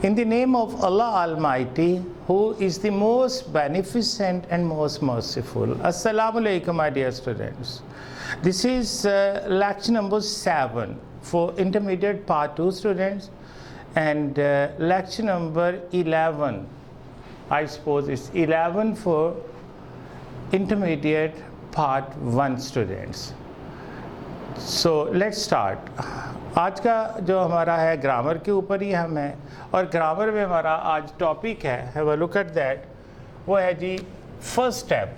In the name of Allah Almighty, who is the most beneficent and most merciful. Assalamu alaikum, my dear students. This is lecture number 7 for intermediate part 2 students, and lecture number 11, I suppose it's 11 for intermediate part 1 students. So let's start. आज का जो हमारा है grammar के ऊपर ही हम हैं, और ग्रामर में हमारा आज टॉपिक है, have a look at that, वो है जी फर्स्ट स्टेप।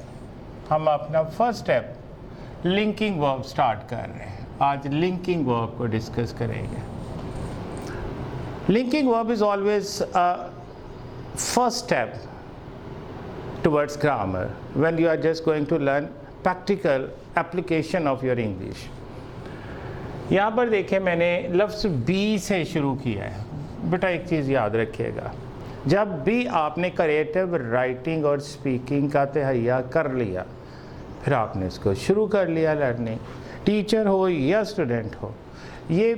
हम अपना first step linking verb start कर रहे हैं। आज लिंकिंग वर्ब को डिस्कस करेंगे। Linking verb is always a first step towards grammar when you are just going to learn practical application of your English. यहाँ पर देखें, मैंने लफ्ज़ बी से शुरू किया है। बेटा एक चीज़ याद रखिएगा, जब भी आपने क्रिएटिव राइटिंग और स्पीकिंग का तहैया कर लिया, फिर आपने इसको शुरू कर लिया लर्निंग, टीचर हो या स्टूडेंट हो, ये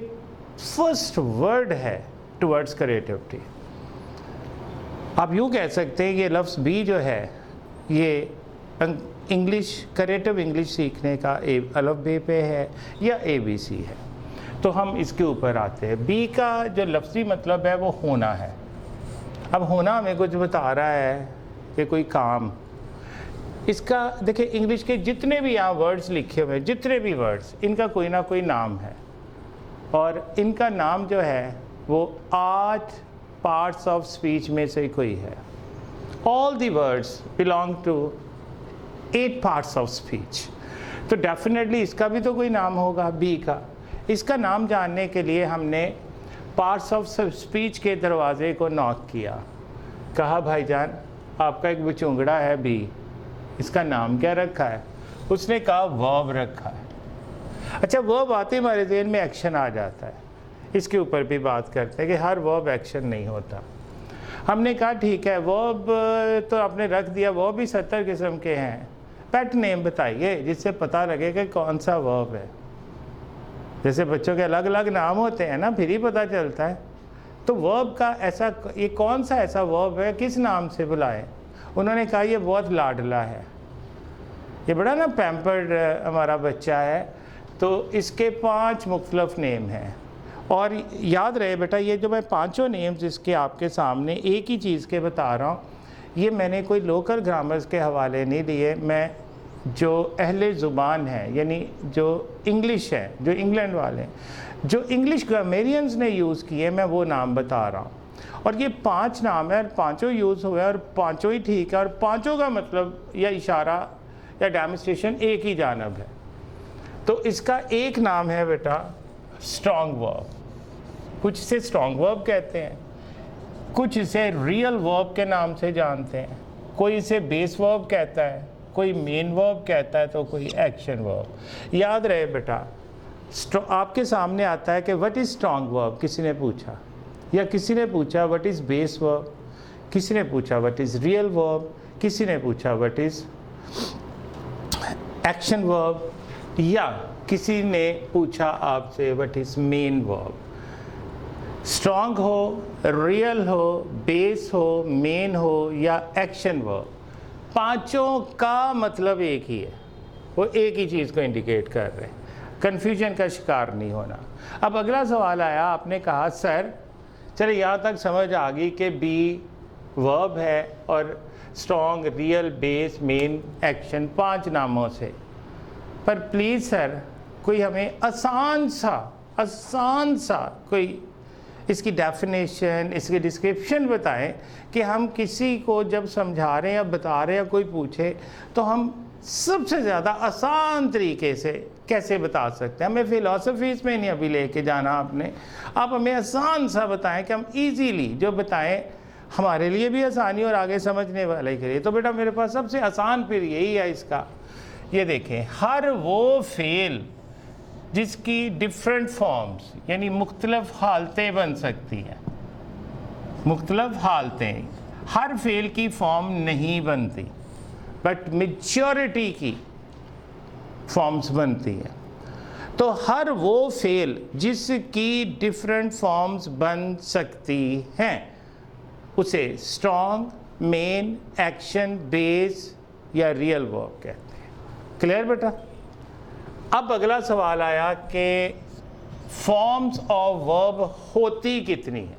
फर्स्ट वर्ड है टुवर्ड्स क्रिएटिविटी। आप यूँ कह सकते हैं कि लफ्ज़ बी जो है ये इंग्लिश क्रिएटिव इंग्लिश सीखने का अलफ़बे पे है या ABC है। तो हम इसके ऊपर आते हैं। बी का जो लफ्ज़ी मतलब है वो होना है। अब होना हमें कुछ बता रहा है कि कोई काम। इसका देखिए, इंग्लिश के जितने भी यहाँ वर्ड्स लिखे हुए हैं, जितने भी वर्ड्स, इनका कोई ना कोई नाम है, और इनका नाम जो है वो 8 पार्ट्स ऑफ स्पीच में से कोई है। All the words belong to 8 parts of speech. तो डेफिनेटली इसका भी तो कोई नाम होगा बी का। इसका नाम जानने के लिए हमने पार्ट्स ऑफ स्पीच के दरवाजे को नॉक किया, कहा भाईजान आपका एक बचूंगड़ा है बी, इसका नाम क्या रखा है? उसने कहा वर्ब रखा है। अच्छा, वर्ब आते ही हमारे ज़हन में एक्शन आ जाता है। इसके ऊपर भी बात करते हैं कि हर वर्ब एक्शन नहीं होता। हमने कहा ठीक है, वर्ब तो आपने रख दिया, वर्ब भी 70 किस्म के हैं। पेट नेम बताइए जिससे पता लगे कि कौन सा वर्ब है। जैसे बच्चों के अलग अलग नाम होते हैं ना, फिर ही पता चलता है। तो वर्ब का ऐसा, ये कौन सा ऐसा वर्ब है, किस नाम से बुलाएं? उन्होंने कहा ये बहुत लाडला है, ये बड़ा ना पैम्पर्ड हमारा बच्चा है, तो इसके 5 मुख्तलिफ नेम हैं। और याद रहे बेटा, ये जो मैं 5 नेम्स इसके आपके सामने एक ही चीज़ के बता रहा हूँ, ये मैंने कोई लोकल ग्रामर्स के हवाले नहीं लिए, मैं जो अहले ज़ुबान है, यानी जो इंग्लिश है, जो इंग्लैंड वाले हैं, जो इंग्लिश ग्रामेरियंस ने यूज़ किए, मैं वो नाम बता रहा हूँ। और ये 5 नाम है, और 5 यूज़ हुए, और 5 ही ठीक है, और 5 का मतलब या इशारा या डेमोन्स्ट्रेशन एक ही जानब है। तो इसका एक नाम है बेटा स्ट्रॉन्ग वर्ब। कुछ इसे स्ट्रॉन्ग वर्ब कहते हैं, कुछ इसे रियल वर्ब के नाम से जानते हैं, कोई इसे बेस वर्ब कहता है, कोई मेन वर्ब कहता है, तो कोई एक्शन वर्ब। याद रहे बेटा, आपके सामने आता है कि व्हाट इज़ स्ट्रॉन्ग वर्ब, किसी ने पूछा, या किसी ने पूछा व्हाट इज़ बेस वर्ब, किसी ने पूछा व्हाट इज़ रियल वर्ब, किसी ने पूछा व्हाट इज़ एक्शन वर्ब, या किसी ने पूछा आपसे what is main verb. Strong हो, रियल हो, बेस हो, मेन हो या एक्शन वर्ब, 5 का मतलब एक ही है, वो एक ही चीज़ को इंडिकेट कर रहे हैं। कन्फ्यूजन का शिकार नहीं होना। अब अगला सवाल आया, आपने कहा सर चले यहाँ तक समझ आ गई कि बी वर्ब है और strong, real, base, main, action 5 नामों से, पर प्लीज़ सर कोई हमें आसान सा कोई इसकी डेफिनेशन, इसकी डिस्क्रिप्शन बताएं कि हम किसी को जब समझा रहे हैं या बता रहे हैं, कोई पूछे तो हम सबसे ज़्यादा आसान तरीके से कैसे बता सकते हैं। हमें फ़िलासफ़ीज़ में नहीं अभी लेके जाना आपने, आप हमें आसान सा बताएं कि हम इजीली जो बताएं हमारे लिए भी आसानी और आगे समझने वाले के लिए। तो बेटा मेरे पास सबसे आसान फिर यही है इसका। ये देखें, हर वो फेल जिसकी डिफरेंट फॉर्म्स यानी मुख्तलिफ हालतें बन सकती हैं, मुख्तलिफ हालतें, हर फेल की फॉर्म नहीं बनती, बट मेजॉरिटी की फॉर्म्स बनती हैं। तो हर वो फेल जिसकी डिफरेंट फॉर्म्स बन सकती हैं, उसे स्ट्रॉन्ग, मेन, एक्शन, बेस या रियल वर्ब कहते हैं। क्लियर बेटा? अब अगला सवाल आया कि फॉर्म्स ऑफ वर्ब होती कितनी है,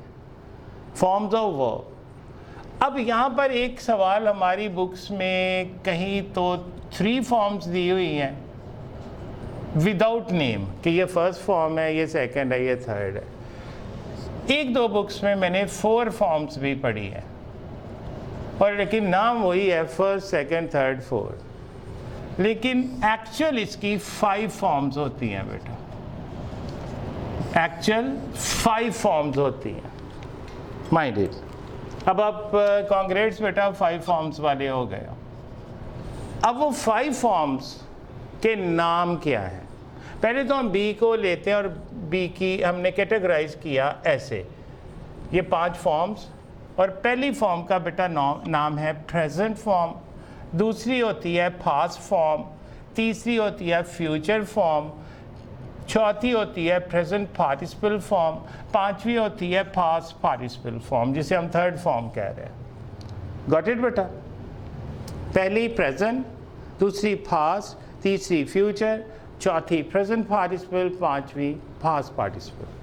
फॉर्म्स ऑफ वर्ब। अब यहाँ पर एक सवाल हमारी बुक्स में कहीं तो 3 फॉर्म्स दी हुई हैं विदाउट नेम, कि ये फर्स्ट फॉर्म है, ये सेकंड है, ये थर्ड है। एक दो बुक्स में मैंने 4 फॉर्म्स भी पढ़ी हैं, और लेकिन नाम वही है, फर्स्ट, सेकंड, थर्ड, फोर्थ, लेकिन एक्चुअल इसकी 5 फॉर्म्स होती हैं बेटा। एक्चुअल 5 फॉर्म्स होती हैं माइंड इट। अब आप कांग्रेट्स बेटा 5 फॉर्म्स वाले हो गए। अब वो 5 फॉर्म्स के नाम क्या है? पहले तो हम बी को लेते हैं और बी की हमने कैटेगराइज किया ऐसे, ये 5 फॉर्म्स। और पहली फॉर्म का बेटा नाम है प्रेजेंट फॉर्म, दूसरी होती है पास्ट फॉर्म, तीसरी होती है फ्यूचर फॉर्म, चौथी होती है प्रेजेंट पार्टिसिपल फॉर्म, पांचवी होती है पास्ट पार्टिसिपल फॉर्म, जिसे हम थर्ड फॉर्म कह रहे हैं। गॉट इट बेटा? पहली प्रेजेंट, दूसरी पास्ट, तीसरी फ्यूचर, चौथी प्रेजेंट पार्टिसिपल, पांचवी पास्ट पार्टिसिपल।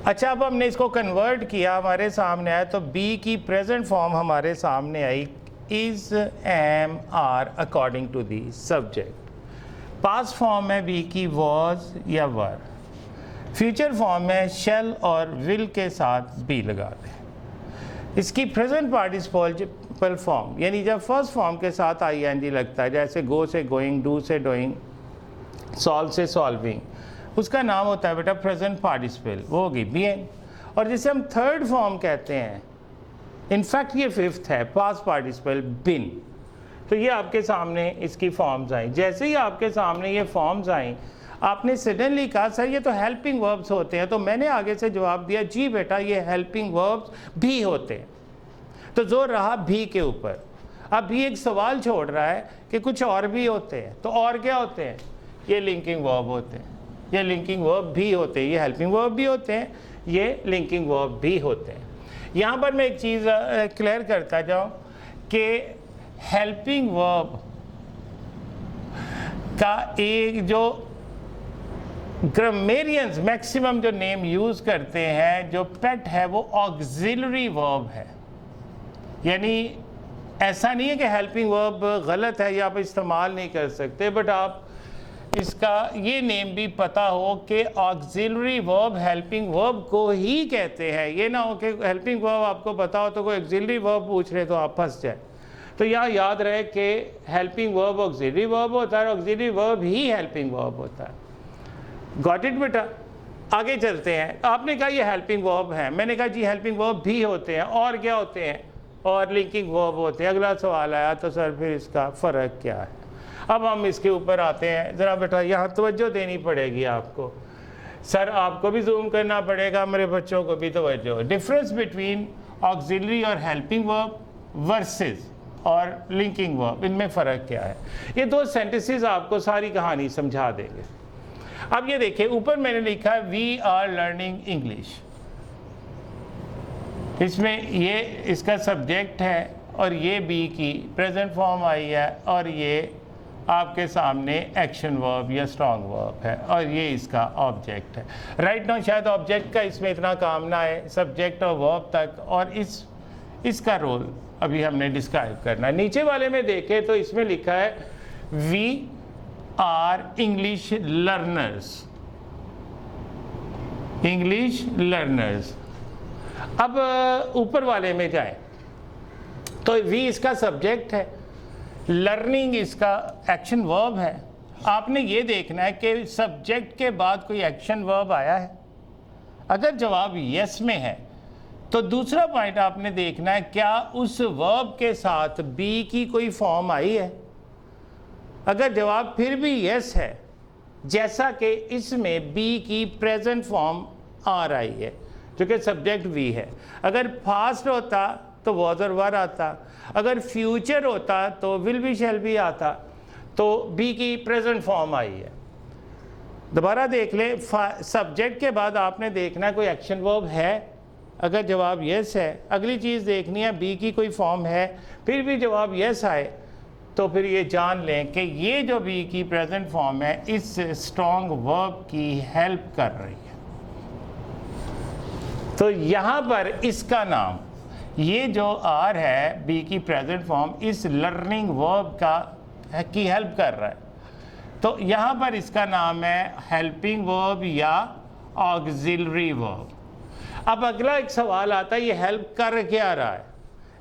अच्छा, अब हमने इसको कन्वर्ट किया, हमारे सामने आया तो बी की प्रेजेंट फॉर्म हमारे सामने I, is, am, are according to the subject. Past form है बी की वॉज या वर। फ्यूचर फॉर्म है शेल और विल के साथ बी लगा दें। इसकी प्रेजेंट पार्टिसिपल फॉर्म यानी जब फर्स्ट फॉर्म के साथ आई एन जी लगता है, जैसे गो से गोइंग, डू से डूइंग, सॉल्व से सॉल्विंग, उसका नाम होता है बेटा प्रेजेंट पार्टिसिपल, वो होगी बीइंग। और जिसे हम थर्ड फॉर्म कहते हैं, इनफैक्ट ये 5th है, पास्ट पार्टिसिपल, बिन। तो ये आपके सामने इसकी फॉर्म्स आई। जैसे ही आपके सामने ये फॉर्म्स आई, आपने सडनली कहा सर ये तो हेल्पिंग वर्ब्स होते हैं, तो मैंने आगे से जवाब दिया जी बेटा ये हेल्पिंग वर्ब्स भी होते हैं। तो जोर रहा भी के ऊपर। अब भी एक सवाल छोड़ रहा है कि कुछ और भी होते हैं, तो और क्या होते हैं? ये लिंकिंग वर्ब होते हैं, ये लिंकिंग वर्ब भी होते हैं, ये हेल्पिंग वर्ब भी होते हैं, ये लिंकिंग वर्ब भी होते हैं। यहाँ पर मैं एक चीज़ क्लियर करता जाऊँ कि हेल्पिंग वर्ब का एक जो ग्रामेरियंस मैक्सिमम जो नेम यूज़ करते हैं, जो पेट है वो ऑक्सिलरी वर्ब है। यानी ऐसा नहीं है कि हेल्पिंग वर्ब गलत है या आप इस्तेमाल नहीं कर सकते, बट आप इसका ये नेम भी पता हो कि ऑक्सिलरी वर्ब हेल्पिंग वर्ब को ही कहते हैं। ये ना हो कि हेल्पिंग वर्ब आपको पता हो तो कोई ऑक्सिलरी वर्ब पूछ रहे तो आप फंस जाए। तो यहाँ याद रहे कि हेल्पिंग वर्ब ऑक्सिलरी वर्ब होता है, ऑक्सिलरी वर्ब ही हेल्पिंग वर्ब होता है। गॉट इट बेटा? आगे चलते हैं। आपने कहा ये हेल्पिंग वर्ब है, मैंने कहा जी हेल्पिंग वर्ब भी होते हैं, और क्या होते हैं? और लिंकिंग वर्ब होते हैं। अगला सवाल आया तो सर फिर इसका फ़र्क क्या है? अब हम इसके ऊपर आते हैं। ज़रा बेटा यहाँ तवज्जो देनी पड़ेगी आपको, सर आपको भी जूम करना पड़ेगा, मेरे बच्चों को भी तवज्जो। डिफरेंस बिटवीन ऑक्सिलरी और हेल्पिंग वर्ब वर्सेस और लिंकिंग वर्ब, इनमें फ़र्क क्या है? ये 2 सेंटेंसेस आपको सारी कहानी समझा देंगे। अब ये देखिए, ऊपर मैंने लिखा है वी आर लर्निंग इंग्लिश। इसमें ये इसका सब्जेक्ट है और ये बी की प्रेजेंट फॉर्म आई है, और ये आपके सामने एक्शन वर्ब या स्ट्रॉन्ग वर्ब है, और ये इसका ऑब्जेक्ट है। राइट नाउ शायद ऑब्जेक्ट का इसमें इतना काम ना है, सब्जेक्ट और वर्ब तक, और इसका रोल अभी हमने डिस्क्राइब करना है। नीचे वाले में देखें तो इसमें लिखा है we are English learners, English learners. अब ऊपर वाले में जाएं तो वी इसका सब्जेक्ट है, लर्निंग इसका एक्शन वर्ब है। आपने ये देखना है कि सब्जेक्ट के बाद कोई एक्शन वर्ब आया है। अगर जवाब यस में है तो दूसरा पॉइंट आपने देखना है क्या उस वर्ब के साथ बी की कोई फॉर्म आई है। अगर जवाब फिर भी यस है, जैसा कि इसमें बी की प्रेजेंट फॉर्म आर आई है जो कि सब्जेक्ट वी है। अगर पास्ट होता तो वॉज और वर आता, अगर फ्यूचर होता तो विल बी शैल बी आता, तो बी की प्रेजेंट फॉर्म आई है। दोबारा देख ले, सब्जेक्ट के बाद आपने देखना कोई एक्शन वर्ब है अगर जवाब यस है, अगली चीज़ देखनी है बी की कोई फॉर्म है, फिर भी जवाब यस आए तो फिर ये जान लें कि ये जो बी की प्रेजेंट फॉर्म है इस स्ट्रॉन्ग वर्ब की हेल्प कर रही है। तो यहाँ पर इसका नाम, ये जो आर है बी की प्रेजेंट फॉर्म इस लर्निंग वर्ब की हेल्प कर रहा है, तो यहाँ पर इसका नाम है हेल्पिंग वर्ब या ऑक्सिलरी वर्ब। अब अगला एक सवाल आता है, ये हेल्प कर क्या रहा है?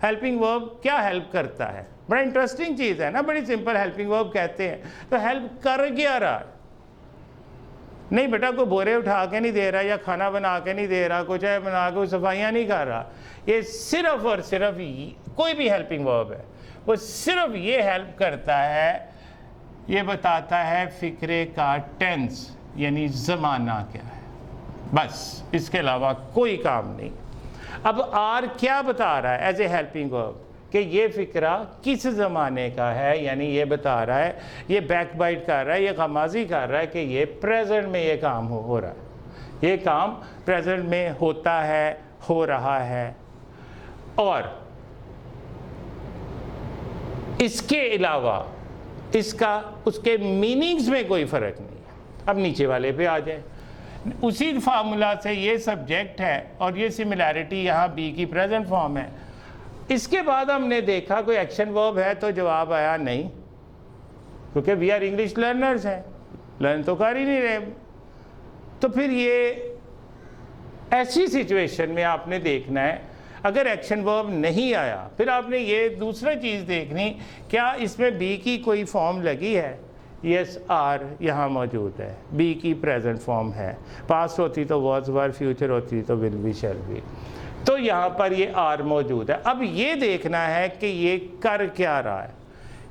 हेल्पिंग वर्ब क्या हेल्प करता है? बड़ा इंटरेस्टिंग चीज़ है ना, बड़ी सिंपल हेल्पिंग वर्ब कहते हैं, तो हेल्प कर क्या रहा है? नहीं बेटा कोई बोरे उठा के नहीं दे रहा, या खाना बना के नहीं दे रहा, कोई चाय बना के सफाइयाँ नहीं कर रहा। ये सिर्फ और सिर्फ कोई भी हेल्पिंग वर्ब है वो सिर्फ ये हेल्प करता है, ये बताता है फ़िक्रे का टेंस यानी ज़माना क्या है, बस इसके अलावा कोई काम नहीं। अब आर क्या बता रहा है एज ए हेल्पिंग वर्ब कि ये फ़िक्रा किस ज़माने का है, यानी ये बता रहा है, ये बैक बाइट कर रहा है, ये गमाजी कर रहा है कि ये प्रेजेंट में ये काम हो रहा है, ये काम प्रेजेंट में होता है, हो रहा है। और इसके अलावा इसका उसके मीनिंग्स में कोई फ़र्क नहीं है। अब नीचे वाले पे आ जाए, उसी फार्मूला से ये सब्जेक्ट है और ये सिमिलैरिटी यहाँ बी की प्रेजेंट फॉर्म है। इसके बाद हमने देखा कोई एक्शन वर्ब है, तो जवाब आया नहीं, क्योंकि वी आर इंग्लिश लर्नर्स हैं, लर्न तो कर ही नहीं रहे। तो फिर ये ऐसी सिचुएशन में आपने देखना है, अगर एक्शन वर्ब नहीं आया फिर आपने ये दूसरा चीज़ देखनी, क्या इसमें बी की कोई फॉर्म लगी है? यस आर यहाँ मौजूद है, बी की प्रेजेंट फॉर्म है, पास्ट होती तो वॉज वर, फ्यूचर होती तो विल बी शैल बी, तो यहाँ पर ये आर मौजूद है। अब ये देखना है कि ये कर क्या रहा है,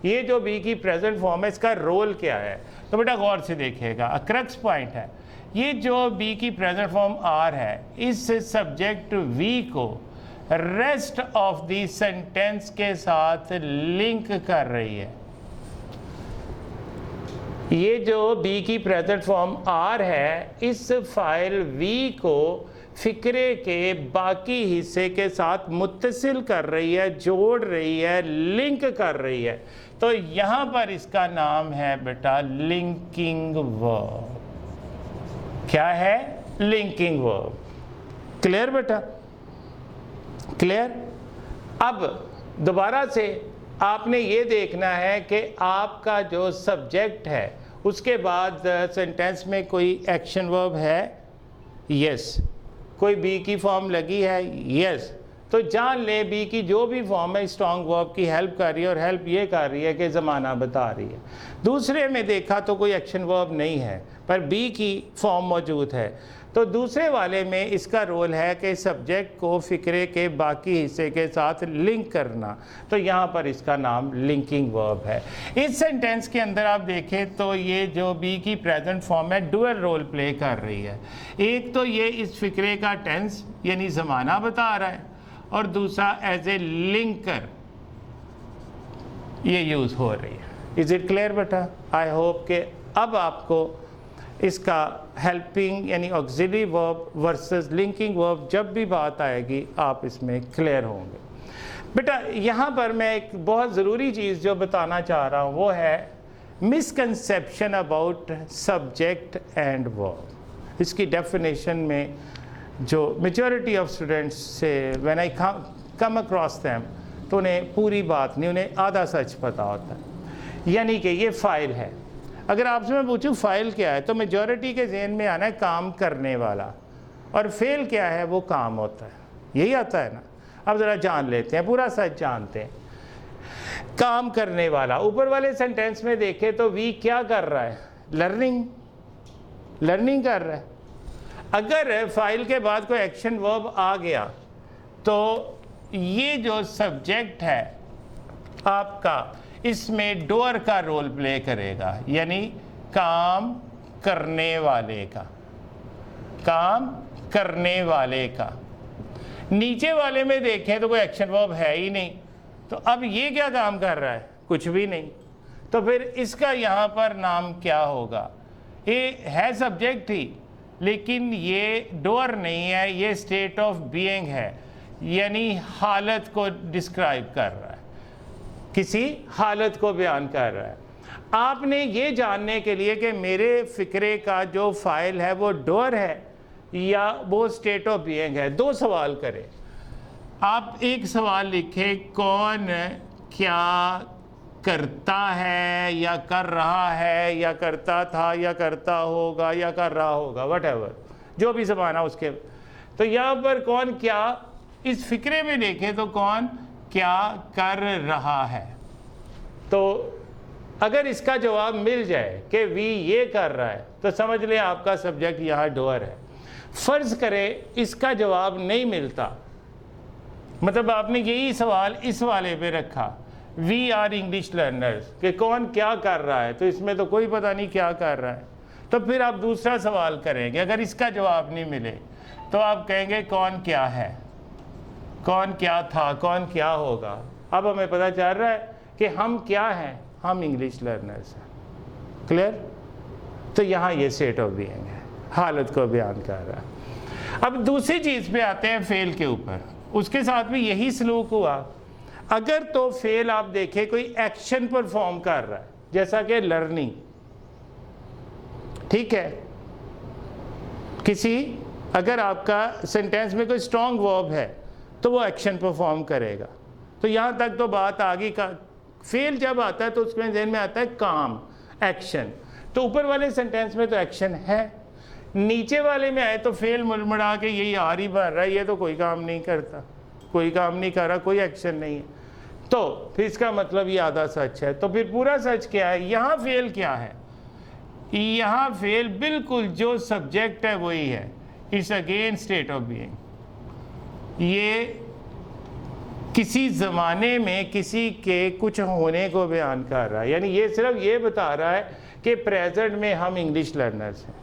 ये जो बी की प्रेजेंट फॉर्म है इसका रोल क्या है। तो बेटा गौर से देखिएगा, क्रक्स पॉइंट है, ये जो बी की प्रेजेंट फॉर्म आर है इस सब्जेक्ट वी को रेस्ट ऑफ द सेंटेंस के साथ लिंक कर रही है। ये जो बी की प्रेजेंट फॉर्म आर है इस फाइल वी को फ़िक्रे के बाकी हिस्से के साथ मुत्तसिल कर रही है, जोड़ रही है, लिंक कर रही है। तो यहाँ पर इसका नाम है बेटा लिंकिंग वर्ब। क्या है? Linking verb. क्लियर बेटा? क्लियर? अब दोबारा से आपने ये देखना है कि आपका जो सब्जेक्ट है उसके बाद सेंटेंस में कोई एक्शन वर्ब है, यस, कोई बी की फॉर्म लगी है, यस, तो जान ले बी की जो भी फॉर्म है स्ट्रॉन्ग वर्ब की हेल्प कर रही है, और हेल्प ये कर रही है कि ज़माना बता रही है। दूसरे में देखा तो कोई एक्शन वर्ब नहीं है पर बी की फॉर्म मौजूद है, तो दूसरे वाले में इसका रोल है कि सब्जेक्ट को फ़िक्रे के बाकी हिस्से के साथ लिंक करना, तो यहाँ पर इसका नाम लिंकिंग वर्ब है। इस सेंटेंस के अंदर आप देखें तो ये जो बी की प्रेजेंट फॉर्म है डुअल रोल प्ले कर रही है। एक तो ये इस फ़िक्रे का टेंस यानी ज़माना बता रहा है, और दूसरा एज ए लिंकर ये यूज़ हो रही है। इज़ इट क्लियर बेटा? आई होप कि अब आपको इसका हेल्पिंग यानी auxiliary verb versus linking verb जब भी बात आएगी आप इसमें क्लियर होंगे। बेटा यहाँ पर मैं एक बहुत ज़रूरी चीज़ जो बताना चाह रहा हूँ वो है misconception about subject and verb. इसकी डेफिनेशन में जो मेजॉरिटी ऑफ स्टूडेंट्स से when I come across them तो उन्हें पूरी बात नहीं, उन्हें आधा सच पता होता है। यानी कि ये फ़ाइल है, अगर आपसे मैं पूछूं फ़ाइल क्या है तो मेजॉरिटी के जहन में आना है काम करने वाला, और फेल क्या है? वो काम होता है, यही आता है ना। अब ज़रा जान लेते हैं, पूरा सच जानते हैं। काम करने वाला, ऊपर वाले सेंटेंस में देखें तो वी क्या कर रहा है? लर्निंग कर रहा है। अगर फाइल के बाद कोई एक्शन वर्ब आ गया तो ये जो सब्जेक्ट है आपका इसमें डूअर का रोल प्ले करेगा, यानी काम करने वाले का, काम करने वाले का। नीचे वाले में देखें तो कोई एक्शन वर्ब है ही नहीं, तो अब ये क्या काम कर रहा है? कुछ भी नहीं। तो फिर इसका यहाँ पर नाम क्या होगा? ये है सब्जेक्ट ही, लेकिन ये डोअर नहीं है, ये स्टेट ऑफ बीइंग है, यानी हालत को डिस्क्राइब कर रहा है, किसी हालत को बयान कर रहा है। आपने ये जानने के लिए कि मेरे फ़िक्रे का जो फ़ाइल है वो डोअर है या वो स्टेट ऑफ बीइंग है, दो सवाल करें। आप एक सवाल लिखें, कौन क्या करता है या कर रहा है या करता था या करता होगा या कर रहा होगा, व्हाटएवर, जो भी ज़माना उसके। तो यहाँ पर कौन क्या, इस फ़िक्रे में देखें तो कौन क्या कर रहा है। तो अगर इसका जवाब मिल जाए कि वी ये कर रहा है, तो समझ लें आपका सब्जेक्ट यहाँ डोअर है। फ़र्ज़ करें इसका जवाब नहीं मिलता, मतलब आपने यही सवाल इस वाले पे रखा, वी आर इंग्लिश लर्नर्स, कि कौन क्या कर रहा है, तो इसमें तो कोई पता नहीं क्या कर रहा है। तो फिर आप दूसरा सवाल करेंगे, अगर इसका जवाब नहीं मिले तो आप कहेंगे कौन क्या है, कौन क्या था, कौन क्या होगा। अब हमें पता चल रहा है कि हम क्या हैं, हम इंग्लिश लर्नर्स हैं। क्लियर? तो यहाँ ये स्टेट ऑफ बीइंग है, हालत को बयान कर रहा है। अब दूसरी चीज़ पे आते हैं, फेल के ऊपर। उसके साथ भी यही सलूक हुआ। अगर तो फेल आप देखें कोई एक्शन परफॉर्म कर रहा है, जैसा कि लर्निंग, ठीक है, किसी अगर आपका सेंटेंस में कोई स्ट्रॉन्ग वर्ब है तो वो एक्शन परफॉर्म करेगा। तो यहाँ तक तो बात आगे का। फेल जब आता है तो उसके ज़हन में आता है काम, एक्शन। तो ऊपर वाले सेंटेंस में तो एक्शन है, नीचे वाले में आए तो फेल मुड़मुड़ा के यही आर ही भर रहा है, ये तो कोई काम नहीं करता, कोई काम नहीं कर रहा, कोई एक्शन नहीं है। तो फिर इसका मतलब ये आधा सच है। तो फिर पूरा सच क्या है? यहाँ फेल क्या है? यहाँ फेल बिल्कुल जो सब्जेक्ट है वही है, it's again state of being. ये किसी ज़माने में किसी के कुछ होने को बयान कर रहा है, यानी ये सिर्फ ये बता रहा है कि प्रेजेंट में हम इंग्लिश लर्नर्स हैं।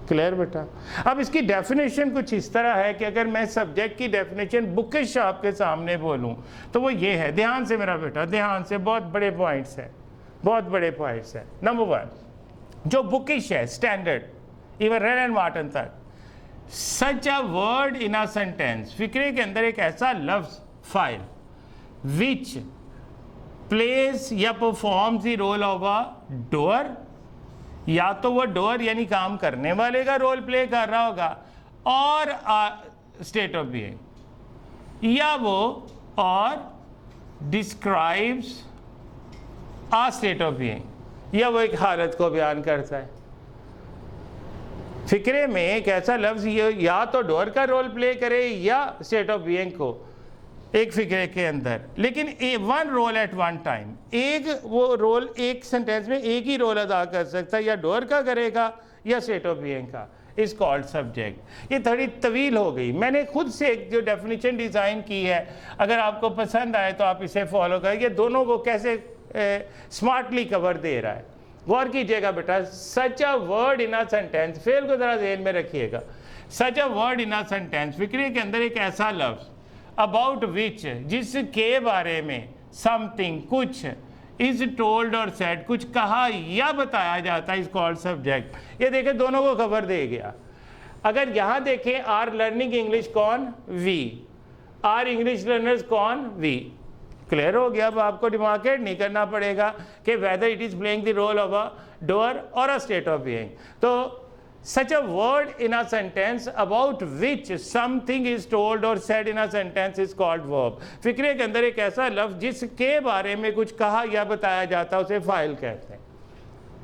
क्लियर बेटा? अब इसकी डेफिनेशन कुछ इस तरह है कि अगर मैं सब्जेक्ट की डेफिनेशन बुकिश आपके सामने बोलूं तो वो ये है, ध्यान से मेरा बेटा, ध्यान से, बहुत बड़े पॉइंट्स हैं, बहुत बड़े पॉइंट्स हैं। नंबर वन, जो बुकिश है, standard, even red and Marton तक, सच a word in a sentence, फिक्रे के अंदर एक ऐसा लफ्ज, फाइल, विच प्लेस या performs the role of a doer, या तो वो डोअर यानी काम करने वाले का रोल प्ले कर रहा होगा, और स्टेट ऑफ बीइंग, या वो और describes a state of being, या वो एक हालत को बयान करता है। फिक्रे में एक ऐसा लफ्ज या तो डोअर का रोल प्ले करे या स्टेट ऑफ बीइंग को एक फिक्रे के अंदर, लेकिन one role at one time, एक वो रोल एक सेंटेंस में एक ही रोल अदा कर सकता है, या डोअर का करेगा या स्टेट ऑफ बीइंग का, इज कॉल्ड सब्जेक्ट। ये थोड़ी तवील हो गई, मैंने खुद से एक जो डेफिनेशन डिज़ाइन की है, अगर आपको पसंद आए तो आप इसे फॉलो करें। ये दोनों को कैसे स्मार्टली कवर दे रहा है, गौर कीजिएगा बेटा। Such a word in a sentence, फेल को ज़रा ज़हन में रखिएगा। सच a word in a sentence, फिक्रे के अंदर एक ऐसा लफ्ज़, अबाउट विच, जिसके बारे में, समथिंग, कुछ, इज टोल्ड और सेड, कुछ कहा या बताया जाता है, इज कॉल्ड सब्जेक्ट। ये देखें दोनों को खबर दे गया। अगर यहाँ देखें, आर लर्निंग इंग्लिश कौन? वी। आर इंग्लिश लर्नर्स कौन? वी। क्लियर हो गया? अब आपको डिमार्केट नहीं करना पड़ेगा कि whether it is playing the role of a doer और अ स्टेट ऑफ बीइंग। तो such a word in a sentence about which something is told or said in a sentence is called verb। फिक्रे के अंदर एक ऐसा लफ्ज जिसके बारे में कुछ कहा या बताया जाता है, उसे फाइल कहते हैं।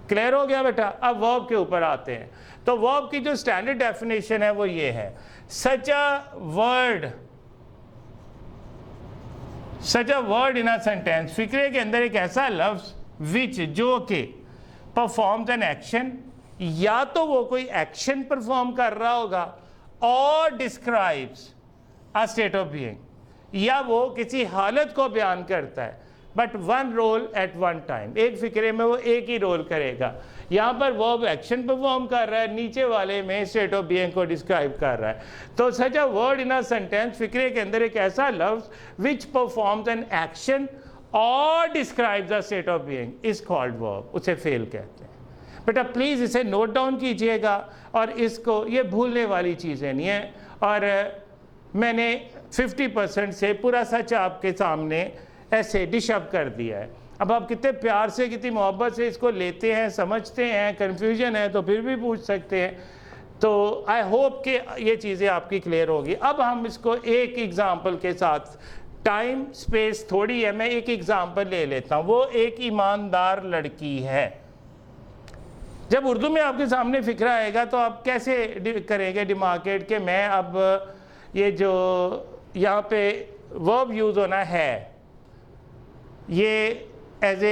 क्लियर हो गया बेटा? अब वर्ब के ऊपर आते हैं। तो वर्ब की जो स्टैंडर्ड डेफिनेशन है वो ये है, such a word in a sentence, फिक्रे के अंदर एक ऐसा लफ्ज which, जो कि performs an action, या तो वो कोई एक्शन परफॉर्म कर रहा होगा, और describes a state of being, या वो किसी हालत को बयान करता है, but one role at one time, एक फिक्रे में वो एक ही रोल करेगा। यहाँ पर वो एक्शन परफॉर्म कर रहा है, नीचे वाले में स्टेट ऑफ बीइंग को डिस्क्राइब कर रहा है। तो such a word in a sentence, फिक्रे के अंदर एक ऐसा लफ्ज विच परफॉर्म्स एन एक्शन और describes a state of being is called verb, उसे फेल कहते हैं। बेटा प्लीज़ इसे नोट डाउन कीजिएगा, और इसको, ये भूलने वाली चीज़ें नहीं है। और मैंने 50% से पूरा सच आपके सामने ऐसे डिश अप कर दिया है। अब आप कितने प्यार से, कितनी मोहब्बत से इसको लेते हैं, समझते हैं, कन्फ्यूजन है तो फिर भी पूछ सकते हैं। तो आई होप कि ये चीज़ें आपकी क्लियर होगी। अब हम इसको एक एग्ज़ाम्पल के साथ, टाइम स्पेस थोड़ी है, मैं एक एग्ज़ाम्पल ले लेता हूँ। वो एक ईमानदार लड़की है। जब उर्दू में आपके सामने फिक्रा आएगा तो आप कैसे करेंगे डिमार्केट के मैं अब ये जो यहाँ पे वर्ब यूज़ होना है, ये एज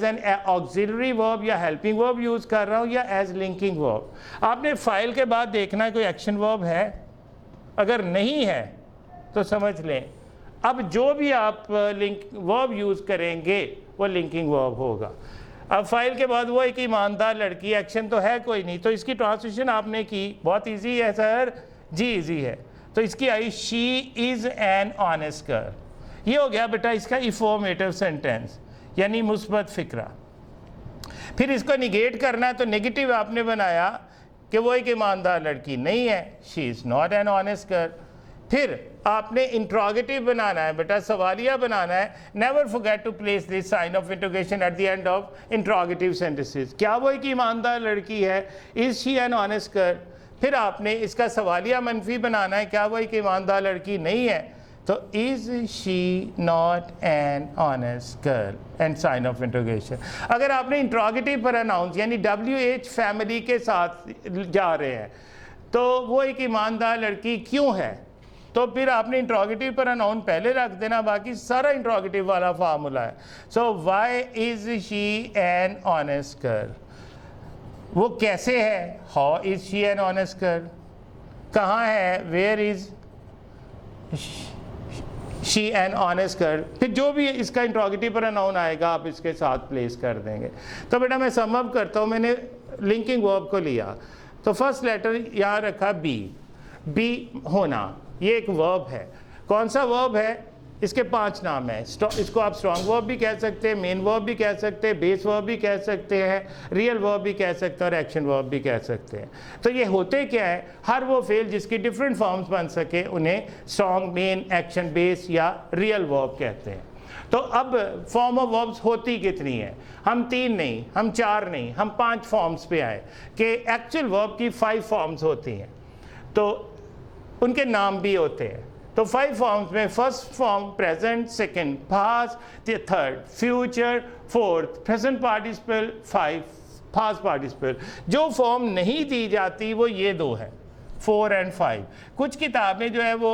एन ऑक्सिलरी वर्ब या हेल्पिंग वर्ब यूज़ कर रहा हूँ या एज लिंकिंग वर्ब। आपने फाइल के बाद देखना है कोई एक्शन वर्ब है, अगर नहीं है तो समझ लें अब जो भी आप लिंक वर्ब यूज़ करेंगे वो लिंकिंग वर्ब होगा। अब फाइल के बाद वो एक ईमानदार लड़की, एक्शन तो है कोई नहीं, तो इसकी ट्रांसलेशन आपने की, बहुत इजी है सर जी, इजी है। तो इसकी आई she is an honest girl. ये हो गया बेटा इसका इन्फॉर्मेटिव सेंटेंस, यानी मुस्बत फिक्रा। फिर इसको निगेट करना है तो नेगेटिव आपने बनाया कि वो एक ईमानदार लड़की नहीं है, she is not an honest girl. फिर आपने इंट्रोगेटिव बनाना है बेटा, सवालिया बनाना है। Never forget to place this sign of interrogation at the end of interrogative sentences. क्या वो एक ईमानदार लड़की है, is she an honest girl. फिर आपने इसका सवालिया मनफी बनाना है, क्या वो एक ईमानदार लड़की नहीं है, तो is she not an honest girl and sign of interrogation. अगर आपने इंट्रोगेटिव पर अनाउंस यानी WH फैमिली के साथ जा रहे हैं तो वो एक ईमानदार लड़की क्यों है, तो फिर आपने इंट्रोगेटिव पर अनाउन पहले रख देना, बाकी सारा इंट्रोगेटिव वाला फार्मूला है। So why is she an honest girl, वो कैसे है, how is she an honest girl, कहाँ है, where is she an honest girl. फिर जो भी इसका इंट्रोगेटिव पर अनाउन आएगा आप इसके साथ प्लेस कर देंगे। तो बेटा मैं सम अप करता हूँ, मैंने लिंकिंग वर्ब को लिया तो फर्स्ट लेटर यहाँ रखा बी होना, ये एक वर्ब है। कौन सा वर्ब है, इसके 5 नाम है। इसको आप स्ट्रॉन्ग वर्ब भी कह सकते हैं, मेन वर्ब भी कह सकते हैं, बेस वर्ब भी कह सकते हैं, रियल वर्ब भी कह सकते हैं और एक्शन वर्ब भी कह सकते हैं। तो ये होते क्या है, हर वो फेल जिसकी डिफरेंट फॉर्म्स बन सके उन्हें स्ट्रॉन्ग, मेन, एक्शन, बेस या रियल वर्ब कहते हैं। तो अब फॉर्म ऑफ वर्ब्स होती कितनी है, हम 3 नहीं, हम 4 नहीं, हम 5 फॉर्म्स पे आए कि एक्चुअल वर्ब की 5 फॉर्म्स होती हैं, तो उनके नाम भी होते हैं। तो 5 फॉर्म्स में first form present, second past, third future, fourth present participle, 5 past participle. जो फॉर्म नहीं दी जाती वो ये 2 है, 4 और 5। कुछ किताबें जो है वो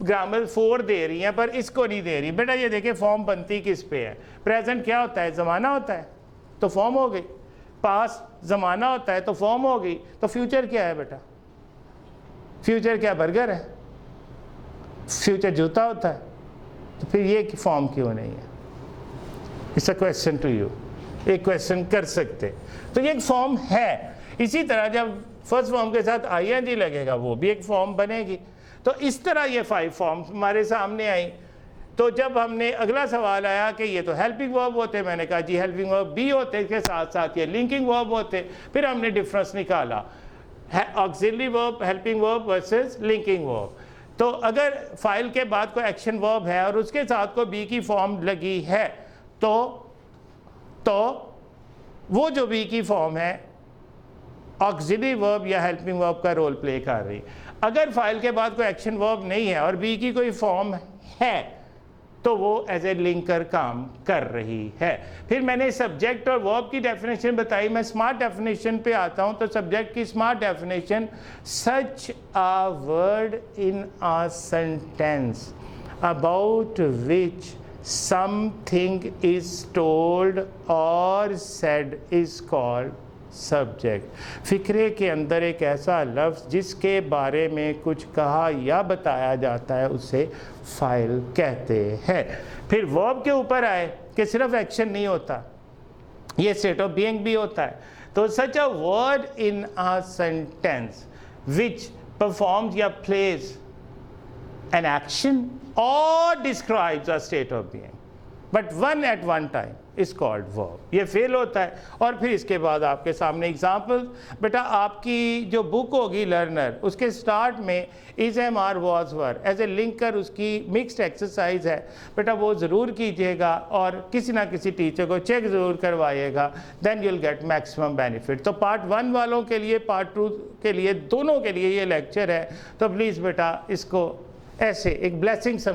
ग्रामर 4 दे रही हैं पर इसको नहीं दे रही। बेटा ये देखिए फॉर्म बनती किस पे है, प्रेजेंट क्या होता है, ज़माना होता है तो फॉर्म हो गई, पास्ट ज़माना होता है तो फॉर्म हो गई, तो फ्यूचर क्या है बेटा, फ्यूचर क्या बर्गर है, फ्यूचर जूता होता है, तो फिर ये फॉर्म क्यों नहीं है। It's a question to you, एक क्वेश्चन कर सकते। तो ये एक फॉर्म है। इसी तरह जब फर्स्ट फॉर्म के साथ ING लगेगा वो भी एक फॉर्म बनेगी। तो इस तरह ये 5 फॉर्म्स हमारे सामने आई। तो जब हमने अगला सवाल आया कि ये तो हेल्पिंग वर्ब होते, मैंने कहा जी हेल्पिंग वर्ब भी होते, इसके साथ साथ ये लिंकिंग वर्ब होते। फिर हमने डिफरेंस निकाला, auxiliary verb, helping verb versus linking verb. तो अगर फाइल के बाद कोई एक्शन वर्ब है और उसके साथ कोई बी की फॉर्म लगी है तो वो जो बी की फॉर्म है ऑक्सिलरी वर्ब या हेल्पिंग वर्ब का रोल प्ले कर रही। अगर फाइल के बाद कोई एक्शन वर्ब नहीं है और बी की कोई फॉर्म है तो वो एज ए लिंकर काम कर रही है। फिर मैंने सब्जेक्ट और वर्ब की डेफिनेशन बताई। मैं स्मार्ट डेफिनेशन पे आता हूँ। तो सब्जेक्ट की smart definition, such a word in a sentence about which something is told और सेड इज कॉल्ड सब्जेक्ट। फिक्रे के अंदर एक ऐसा लफ्ज़ जिसके बारे में कुछ कहा या बताया जाता है उसे फाइल कहते हैं। फिर वर्ब के ऊपर आए कि सिर्फ एक्शन नहीं होता, ये स्टेट ऑफ बीइंग भी होता है। तो such a word in a sentence which performs या प्लेज एन एक्शन और describes a state of being. But one at one time is called verb. ये फेल होता है। और फिर इसके बाद आपके सामने एग्जाम्पल, बेटा आपकी जो बुक होगी लर्नर, उसके स्टार्ट में is am are was were as a linker उसकी मिक्स्ड एक्सरसाइज है, बेटा वो ज़रूर कीजिएगा और किसी ना किसी टीचर को चेक ज़रूर करवाइएगा, then you will get maximum benefit. तो पार्ट 1 वालों के लिए, पार्ट 2 के लिए, दोनों के लिए ये लेक्चर है। तो प्लीज़ बेटा इसको ऐसे एक ब्लेसिंग समझ